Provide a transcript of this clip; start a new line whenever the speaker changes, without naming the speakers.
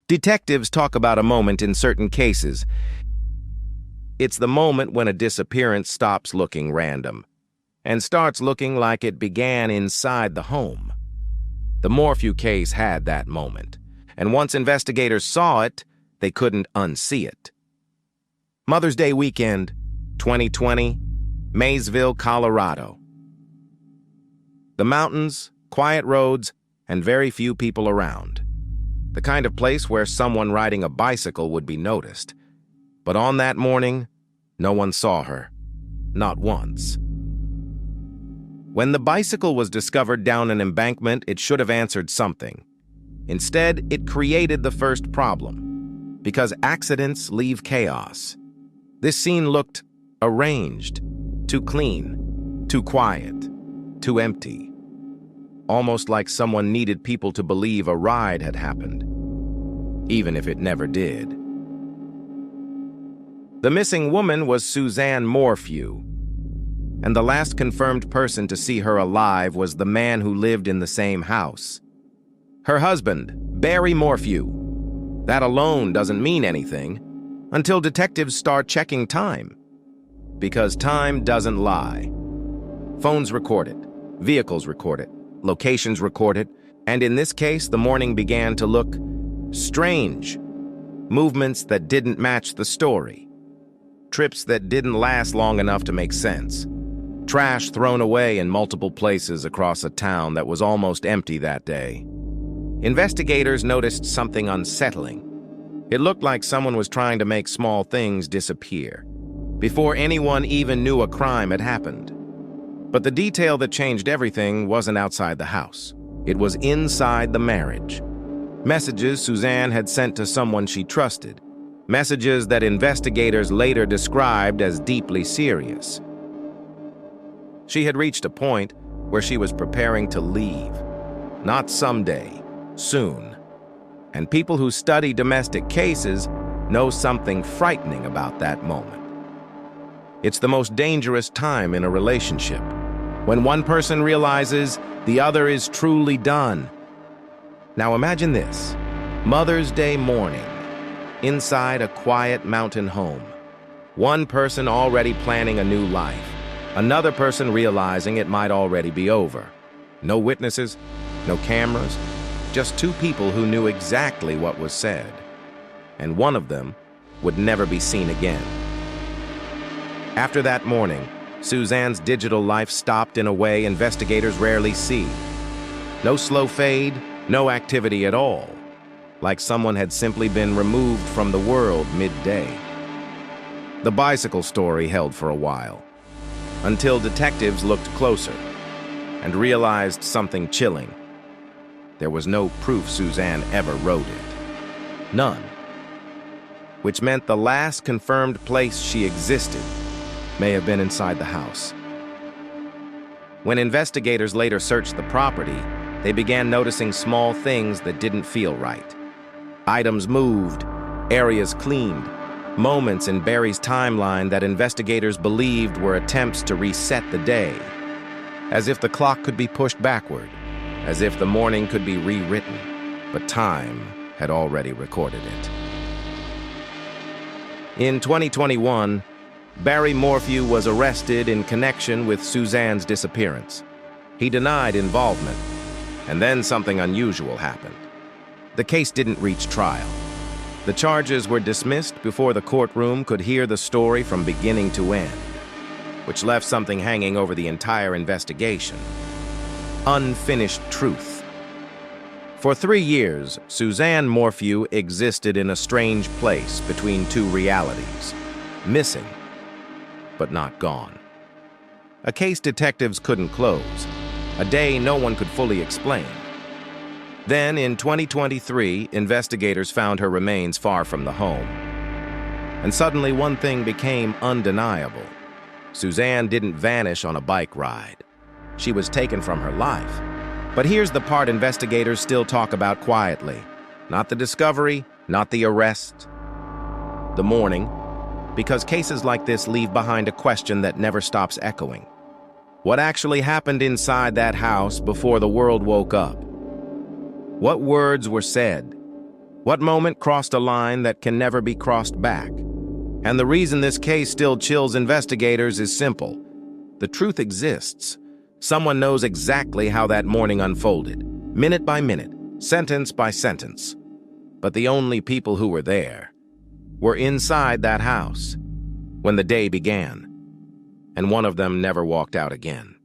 Detectives talk about a moment in certain cases. It's the moment when a disappearance stops looking random and starts looking like it began inside the home. The Morphew case had that moment, and once investigators saw it, they couldn't unsee it. Mother's Day weekend, 2020, Maysville, Colorado. The mountains, quiet roads, and very few people around. The kind of place where someone riding a bicycle would be noticed. But on that morning, no one saw her. Not once. When the bicycle was discovered down an embankment, it should have answered something. Instead, it created the first problem. Because accidents leave chaos. This scene looked arranged, too clean, too quiet, too empty. Almost like someone needed people to believe a ride had happened, even if it never did. The missing woman was Suzanne Morphew, and the last confirmed person to see her alive was the man who lived in the same house. Her husband, Barry Morphew. That alone doesn't mean anything until detectives start checking time. Because time doesn't lie. Phones record it, vehicles record it, locations record it, and in this case, the morning began to look strange. Movements that didn't match the story. Trips that didn't last long enough to make sense. Trash thrown away in multiple places across a town that was almost empty that day. Investigators noticed something unsettling. It looked like someone was trying to make small things disappear, before anyone even knew a crime had happened. But the detail that changed everything wasn't outside the house. It was inside the marriage. Messages Suzanne had sent to someone she trusted. Messages that investigators later described as deeply serious. She had reached a point where she was preparing to leave. Not someday, soon. And people who study domestic cases know something frightening about that moment. It's the most dangerous time in a relationship, when one person realizes the other is truly done. Now imagine this, Mother's Day morning, inside a quiet mountain home. One person already planning a new life, another person realizing it might already be over. No witnesses, no cameras, just two people who knew exactly what was said. And one of them would never be seen again. After that morning, Suzanne's digital life stopped in a way investigators rarely see. No slow fade, no activity at all, like someone had simply been removed from the world midday. The bicycle story held for a while, until detectives looked closer and realized something chilling. There was no proof Suzanne ever rode it. None. Which meant the last confirmed place she existed may have been inside the house. When investigators later searched the property, they began noticing small things that didn't feel right. Items moved, areas cleaned, moments in Barry's timeline that investigators believed were attempts to reset the day. As if the clock could be pushed backward, as if the morning could be rewritten, but time had already recorded it. In 2021, Barry Morphew was arrested in connection with Suzanne's disappearance. He denied involvement, and then something unusual happened. The case didn't reach trial. The charges were dismissed before the courtroom could hear the story from beginning to end, which left something hanging over the entire investigation. Unfinished truth. For 3 years, Suzanne Morphew existed in a strange place between two realities. Missing, but not gone. A case detectives couldn't close. A day no one could fully explain. Then, in 2023, investigators found her remains far from the home. And suddenly, one thing became undeniable. Suzanne didn't vanish on a bike ride. She was taken from her life. But here's the part investigators still talk about quietly. Not the discovery, not the arrest. The morning, because cases like this leave behind a question that never stops echoing. What actually happened inside that house before the world woke up? What words were said? What moment crossed a line that can never be crossed back? And the reason this case still chills investigators is simple. The truth exists. Someone knows exactly how that morning unfolded, minute by minute, sentence by sentence. But the only people who were there were inside that house when the day began, and one of them never walked out again.